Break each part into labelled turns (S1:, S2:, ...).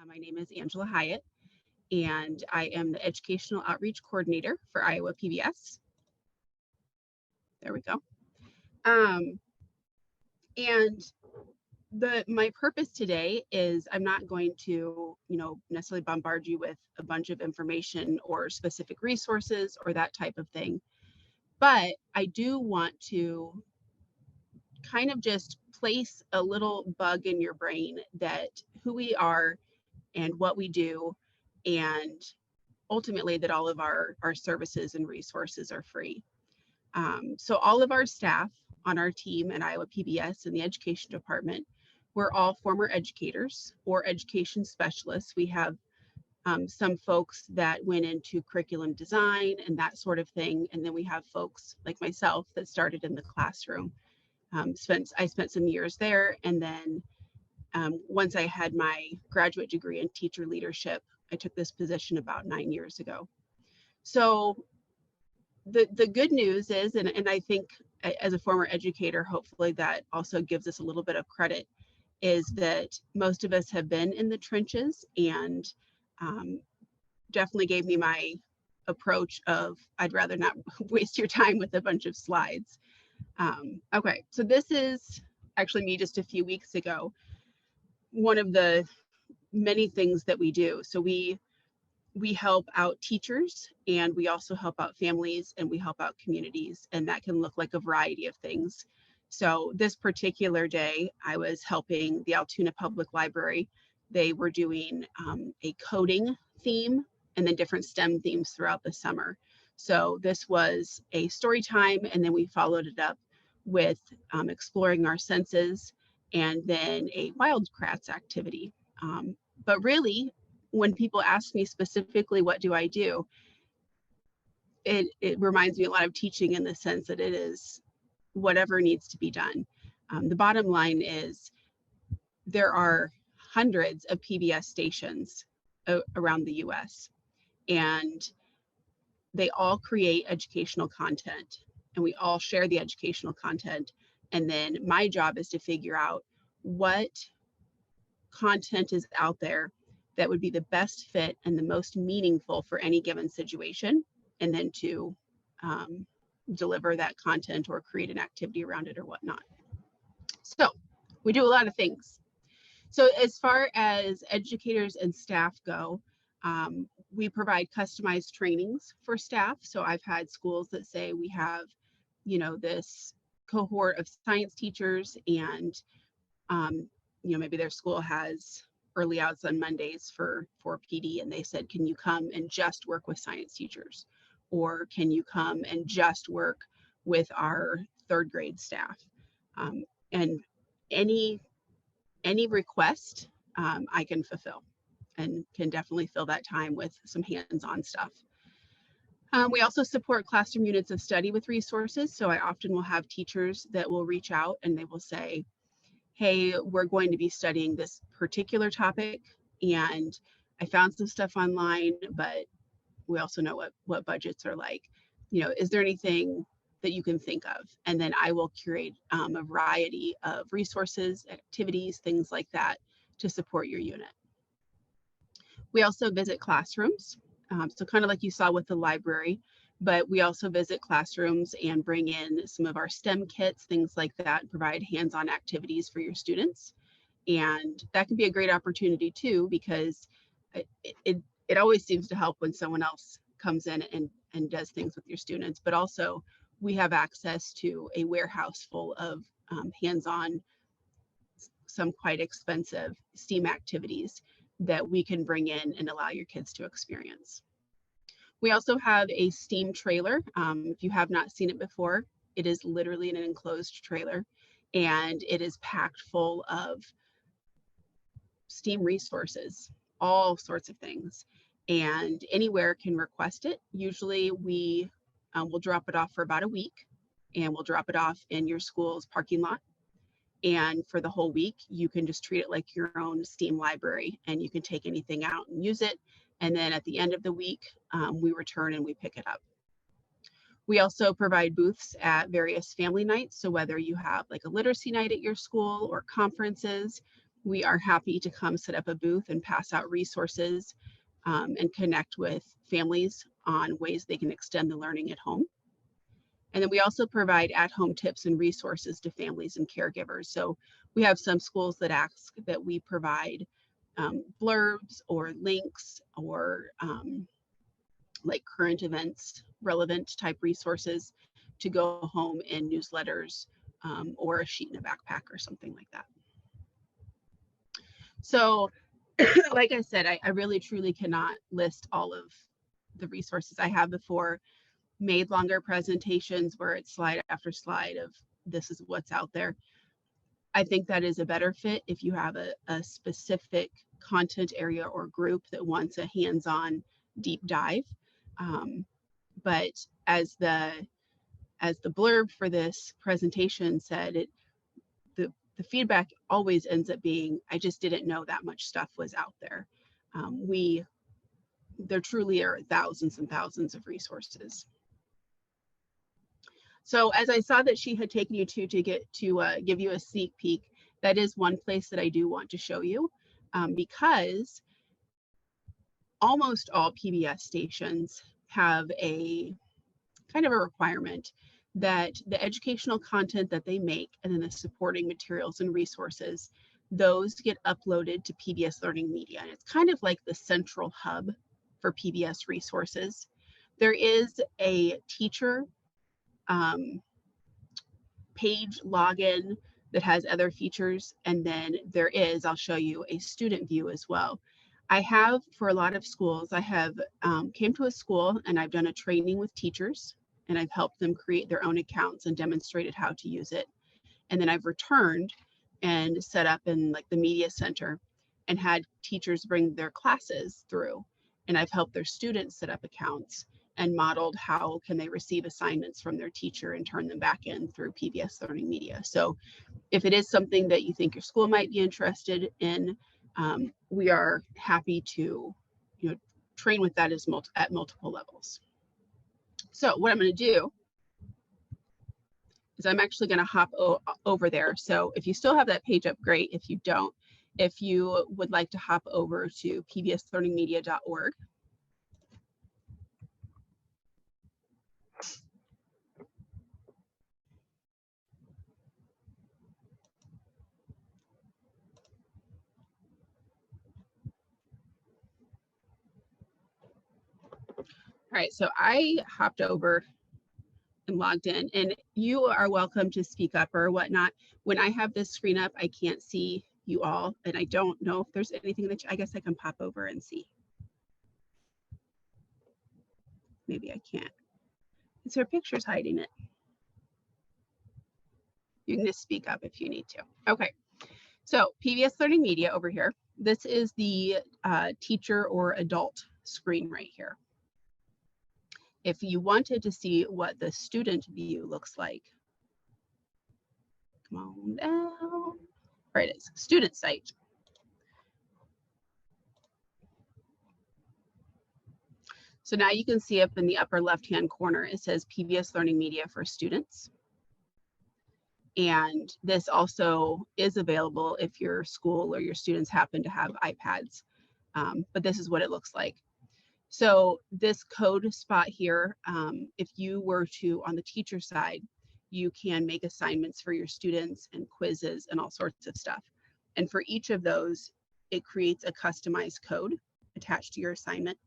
S1: My name is Angela Hiatt, and I am the Educational Outreach Coordinator for Iowa PBS. There we go. Um, and my purpose today is I'm not going to, necessarily bombard you with a bunch of information or specific resources or that type of thing. But I do want to kind of just place a little bug in your brain that who we are and what we do, and ultimately that all of our services and resources are free. So all of our staff on our team at Iowa PBS in the education department, we're all former educators or education specialists. We have some folks that went into curriculum design and that sort of thing. And then we have folks like myself that started in the classroom. I spent some years there. And then once I had my graduate degree in teacher leadership, I took this position about 9 years ago. So the good news is, and I think as a former educator, hopefully that also gives us a little bit of credit, is that most of us have been in the trenches, and definitely gave me my approach of I'd rather not waste your time with a bunch of slides. Okay, so this is actually me just a few weeks ago. One of the many things that we do. So we help out teachers, and we also help out families, and we help out communities, and that can look like a variety of things. So this particular day, I was helping the Altoona Public Library. They were doing a coding theme and then different STEM themes throughout the summer. So this was a story time, and then we followed it up with exploring our senses, and then a wildcrafts activity. But really, when people ask me specifically, what do I do? It reminds me a lot of teaching, in the sense that it is whatever needs to be done. The bottom line is there are hundreds of PBS stations around the US, and they all create educational content, and we all share the educational content. And then my job is to figure out what content is out there that would be the best fit and the most meaningful for any given situation, and then to deliver that content or create an activity around it or whatnot. So we do a lot of things. So as far as educators and staff go, we provide customized trainings for staff. So I've had schools that say we have, this cohort of science teachers, and maybe their school has early outs on Mondays for PD, and they said, can you come and just work with science teachers? Or can you come and just work with our third grade staff? And any request I can fulfill, and can definitely fill that time with some hands-on stuff. We also support classroom units of study with resources. So I often will have teachers that will reach out, and they will say, hey, we're going to be studying this particular topic, and I found some stuff online, but we also know what budgets are like. Is there anything that you can think of? And then I will curate a variety of resources, activities, things like that to support your unit. We also visit classrooms. So kind of like you saw with the library, but we also visit classrooms and bring in some of our STEM kits, things like that, and provide hands-on activities for your students. And that can be a great opportunity too, because it always seems to help when someone else comes in and does things with your students. But also we have access to a warehouse full of hands-on, some quite expensive STEAM activities that we can bring in and allow your kids to experience. We also have a STEAM trailer. If you have not seen it before, it is literally an enclosed trailer, and it is packed full of STEAM resources, all sorts of things, and anywhere can request it. Usually we will drop it off for about a week, and we'll drop it off in your school's parking lot. And for the whole week, you can just treat it like your own STEAM library, and you can take anything out and use it. And then at the end of the week, we return and we pick it up. We also provide booths at various family nights. So whether you have like a literacy night at your school or conferences, we are happy to come set up a booth and pass out resources and connect with families on ways they can extend the learning at home. And then we also provide at-home tips and resources to families and caregivers. So we have some schools that ask that we provide blurbs or links or like current events, relevant type resources to go home in newsletters or a sheet in a backpack or something like that. So like I said, I really truly cannot list all of the resources I have before. Made longer presentations where it's slide after slide of this is what's out there. I think that is a better fit if you have a specific content area or group that wants a hands-on deep dive. But as the blurb for this presentation said, the feedback always ends up being, I just didn't know that much stuff was out there. There truly are thousands and thousands of resources. So as I saw that she had taken you to give you a sneak peek, that is one place that I do want to show you because almost all PBS stations have a kind of a requirement that the educational content that they make and then the supporting materials and resources, those get uploaded to PBS Learning Media. And it's kind of like the central hub for PBS resources. There is a teacher page login that has other features, and then there is, I'll show you, a student view as well. I have, for a lot of schools, I have came to a school and I've done a training with teachers and I've helped them create their own accounts and demonstrated how to use it. And then I've returned and set up in like the media center and had teachers bring their classes through, and I've helped their students set up accounts and modeled how can they receive assignments from their teacher and turn them back in through PBS Learning Media. So if it is something that you think your school might be interested in, we are happy to train with that at multiple levels. So what I'm going to do is I'm actually going to hop over there. So if you still have that page up, great. If you don't, if you would like to hop over to pbslearningmedia.org. All right, so I hopped over and logged in, and you are welcome to speak up or whatnot. When I have this screen up, I can't see you all, and I don't know if there's anything that I guess I can pop over and see. Maybe I can't. Is there pictures hiding it? You can just speak up if you need to. Okay, so PBS Learning Media over here. This is the teacher or adult screen right here. If you wanted to see what the student view looks like, come on down. Right, it's student site. So now you can see up in the upper left-hand corner, it says PBS Learning Media for Students. And this also is available if your school or your students happen to have iPads, but this is what it looks like. So this code spot here, if you were to, on the teacher side, you can make assignments for your students and quizzes and all sorts of stuff. And for each of those, it creates a customized code attached to your assignment.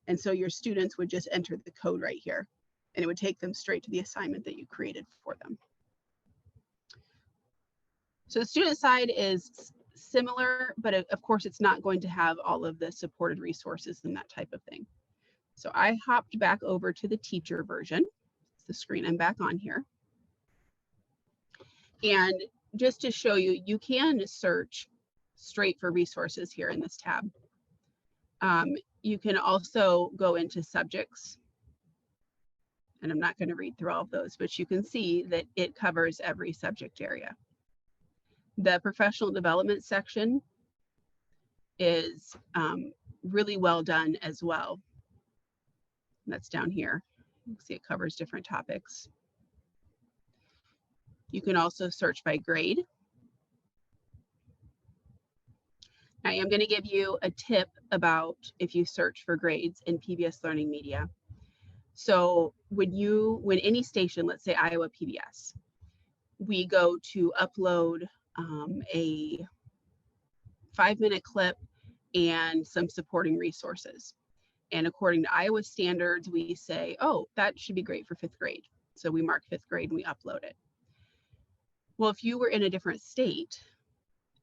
S1: And so your students would just enter the code right here, and it would take them straight to the assignment that you created for them. So the student side is similar, but of course it's not going to have all of the supported resources and that type of thing. So I hopped back over to the teacher version. It's the screen I'm back on here. And just to show you, you can search straight for resources here in this tab. You can also go into subjects. And I'm not going to read through all of those, but you can see that it covers every subject area. The professional development section is really well done as well. That's down here. You can see it covers different topics. You can also search by grade. I am going to give you a tip about if you search for grades in PBS Learning Media. So when any station, let's say Iowa PBS, we go to upload a 5-minute clip and some supporting resources. And according to Iowa standards, we say, oh, that should be great for 5th grade. So we mark 5th grade and we upload it. Well, if you were in a different state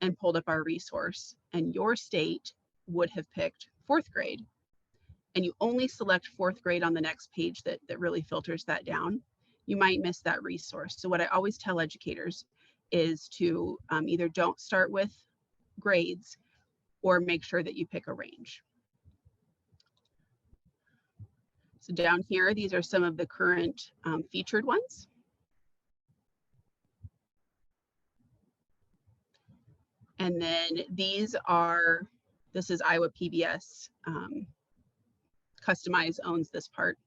S1: and pulled up our resource and your state would have picked 4th grade, and you only select 4th grade on the next page that really filters that down, you might miss that resource. So what I always tell educators is to either don't start with grades or make sure that you pick a range. So down here, these are some of the current featured ones. And then this is Iowa PBS. Customize owns this part.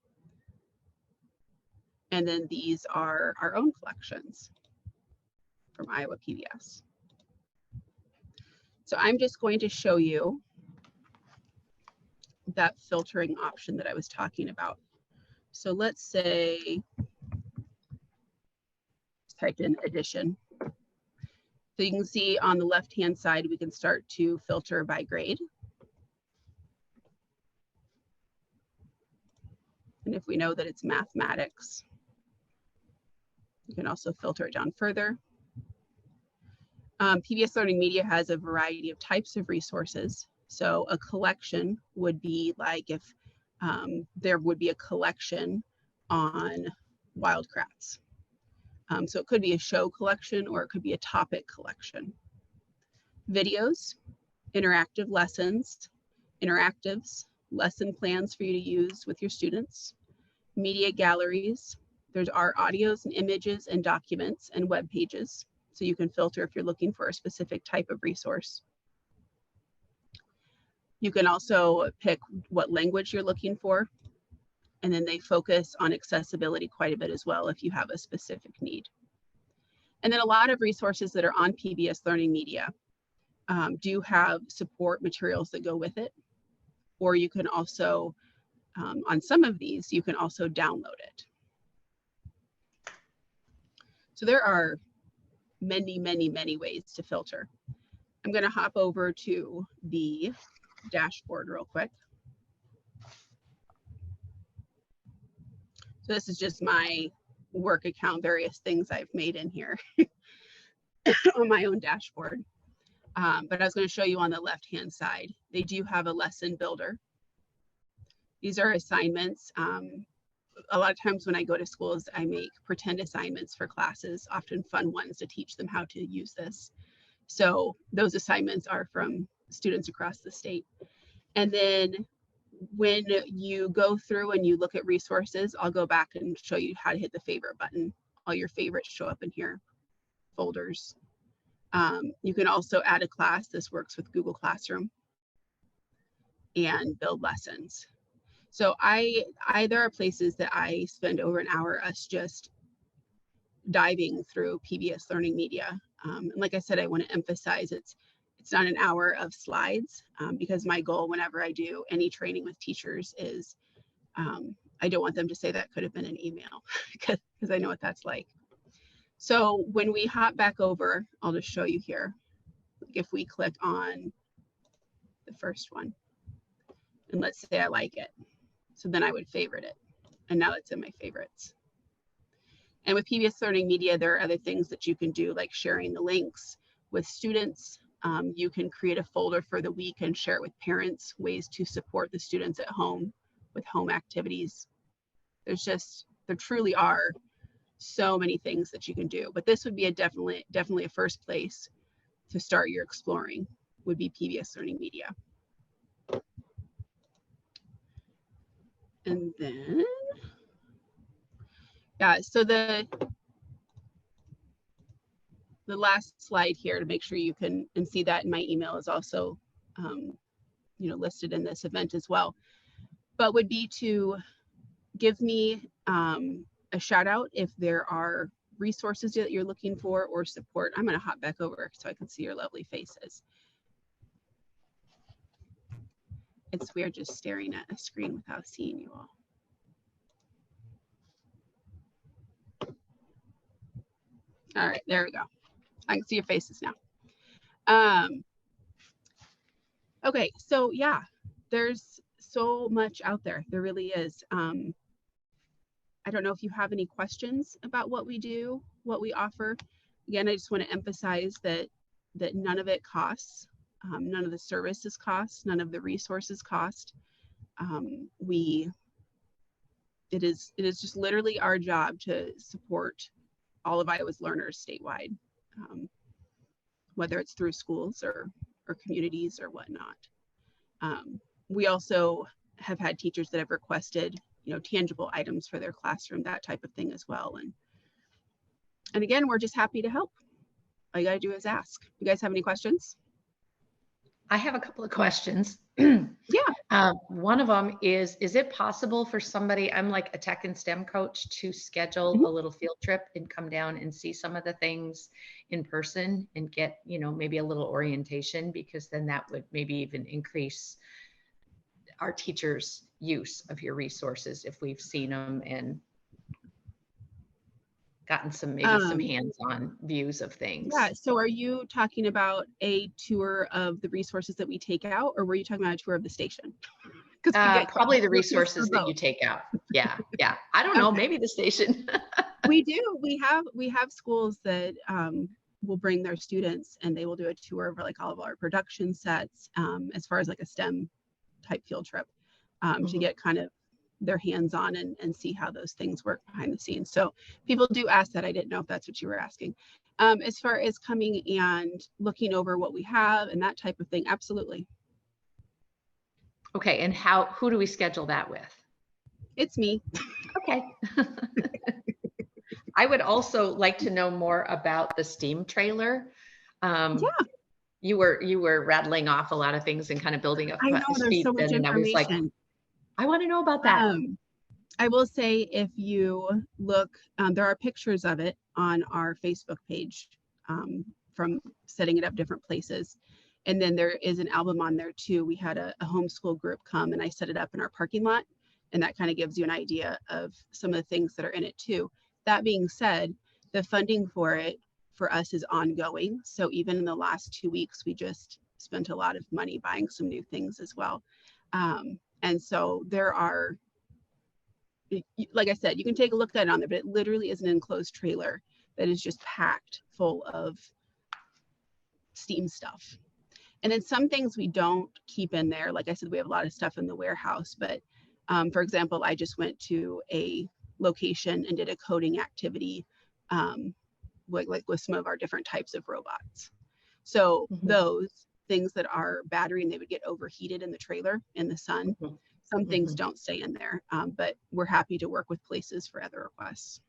S1: And then these are our own collections from Iowa PBS. So I'm just going to show you that filtering option that I was talking about. So let's say, type in edition. So you can see on the left-hand side, we can start to filter by grade. And if we know that it's mathematics, you can also filter it down further. PBS Learning Media has a variety of types of resources. So a collection would be like if there would be a collection on wildcrafts. So it could be a show collection or it could be a topic collection. Videos, interactive lessons, interactives, lesson plans for you to use with your students, media galleries. There's our audios and images and documents and web pages. So you can filter if you're looking for a specific type of resource. You can also pick what language you're looking for. And then they focus on accessibility quite a bit as well if you have a specific need. And then a lot of resources that are on PBS Learning Media do have support materials that go with it. Or you can also, on some of these, you can also download it. So there are many, many, many ways to filter. I'm going to hop over to the dashboard real quick. So this is just my work account, various things I've made in here on my own dashboard. But I was going to show you on the left-hand side, they do have a lesson builder. These are assignments. A lot of times when I go to schools, I make pretend assignments for classes, often fun ones to teach them how to use this. So those assignments are from students across the state. And then when you go through and you look at resources, I'll go back and show you how to hit the favorite button. All your favorites show up in here, folders. You can also add a class. This works with Google Classroom, and build lessons. So there are places that I spend over an hour us just diving through PBS Learning Media. And like I said, I want to emphasize it's not an hour of slides because my goal whenever I do any training with teachers is I don't want them to say that could have been an email because I know what that's like. So when we hop back over, I'll just show you here. If we click on the first one, and let's say I like it. So then I would favorite it. And now it's in my favorites. And with PBS Learning Media, there are other things that you can do, like sharing the links with students. You can create a folder for the week and share it with parents, ways to support the students at home with home activities. There truly are so many things that you can do, but this would be definitely a first place to start your exploring would be PBS Learning Media. And then, yeah, so the last slide here to make sure you can see that in my email is also listed in this event as well, but would be to give me a shout out if there are resources that you're looking for or support. I'm going to hop back over so I can see your lovely faces. It's weird just staring at a screen without seeing you all. All right, there we go. I can see your faces now. Okay, so yeah, there's so much out there. There really is. I don't know if you have any questions about what we do, what we offer. Again, I just want to emphasize that none of it costs. None of the services cost. None of the resources cost. It is just literally our job to support all of Iowa's learners statewide, whether it's through schools or communities or whatnot. We also have had teachers that have requested, tangible items for their classroom, that type of thing as well. And again, we're just happy to help. All you gotta do is ask. You guys have any questions?
S2: I have a couple of questions.
S1: Yeah.
S2: One of them is it possible for somebody, I'm like a tech and STEM coach, to schedule a little field trip and come down and see some of the things in person and get, maybe a little orientation, because then that would maybe even increase our teachers' use of your resources if we've seen them and gotten some hands-on views of things.
S1: Yeah. So are you talking about a tour of the resources that we take out, or were you talking about a tour of the station?
S2: Probably the resources that you take out. Yeah. I don't know. Maybe the station.
S1: We do. We have schools that will bring their students, and they will do a tour of like all of our production sets, as far as like a STEM type field trip, to get kind of their hands on and see how those things work behind the scenes. So people do ask that. I didn't know if that's what you were asking. As far as coming and looking over what we have and that type of thing, absolutely.
S2: Okay, and who do we schedule that with?
S1: It's me.
S2: Okay. I would also like to know more about the STEAM trailer.
S1: Yeah.
S2: You were rattling off a lot of things and kind of building up.
S1: I know, there's so much information.
S2: I was like, I want to know about that.
S1: I will say, if you look, there are pictures of it on our Facebook page, from setting it up different places. And then there is an album on there too. We had a homeschool group come, and I set it up in our parking lot. And that kind of gives you an idea of some of the things that are in it too. That being said, the funding for it for us is ongoing. So even in the last 2 weeks, we just spent a lot of money buying some new things as well. And so there are, like I said, you can take a look at it on there, but it literally is an enclosed trailer that is just packed full of STEAM stuff. And then some things we don't keep in there. Like I said, we have a lot of stuff in the warehouse, but for example, I just went to a location and did a coding activity, like with some of our different types of robots. So those things that are battery and they would get overheated in the trailer in the sun, some things don't stay in there, but we're happy to work with places for other requests.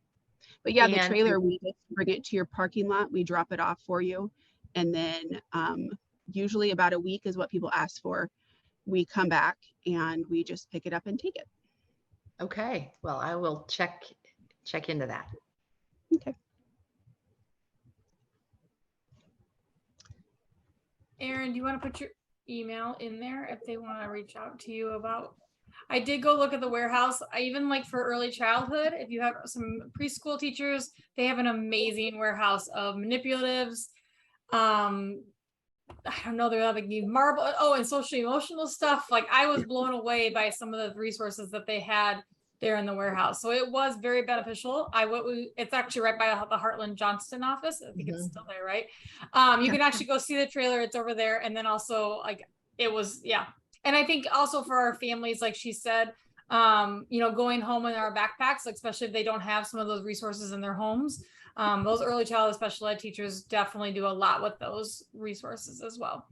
S1: But yeah, the trailer, we just bring it to your parking lot, we drop it off for you, and then usually about a week is what people ask for. We come back and we just pick it up and take it.
S2: Okay, well, I will check into that.
S1: Okay.
S3: Erin, do you want to put your email in there if they want to reach out to you about? I did go look at the warehouse. I even like for early childhood, if you have some preschool teachers, they have an amazing warehouse of manipulatives. I don't know, they're like marble, and social emotional stuff. Like, I was blown away by some of the resources that they had there in the warehouse. So it was very beneficial. It's actually right by the Heartland Johnston office. I think it's still there, right? You can actually go see the trailer. It's over there. And then also, like, it was, yeah. And I think also for our families, like she said, going home in our backpacks, like, especially if they don't have some of those resources in their homes, those early childhood special ed teachers definitely do a lot with those resources as well.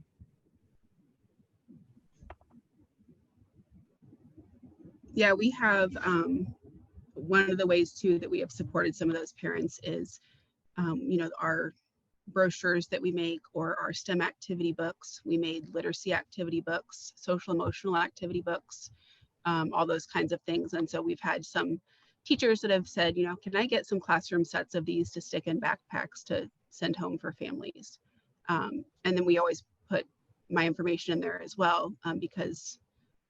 S1: Yeah, we have, one of the ways too that we have supported some of those parents is, our brochures that we make, or our STEM activity books. We made literacy activity books, social emotional activity books, all those kinds of things. And so we've had some teachers that have said, can I get some classroom sets of these to stick in backpacks to send home for families? And then we always put my information in there as well, because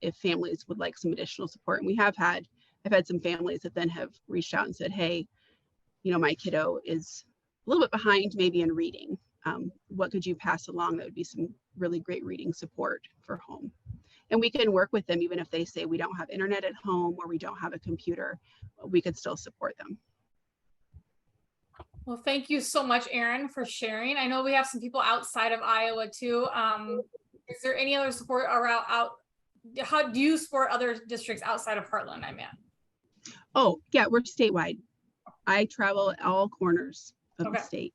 S1: if families would like some additional support. And I've had some families that then have reached out and said, hey, you know, my kiddo is a little bit behind maybe in reading. What could you pass along that would be some really great reading support for home? And we can work with them even if they say we don't have internet at home or we don't have a computer, we could still support them.
S3: Well, thank you so much, Erin, for sharing. I know we have some people outside of Iowa too. Is there any other support around how do you support other districts outside of Heartland, I meant?
S1: Oh, yeah, we're statewide. I travel all corners of the state.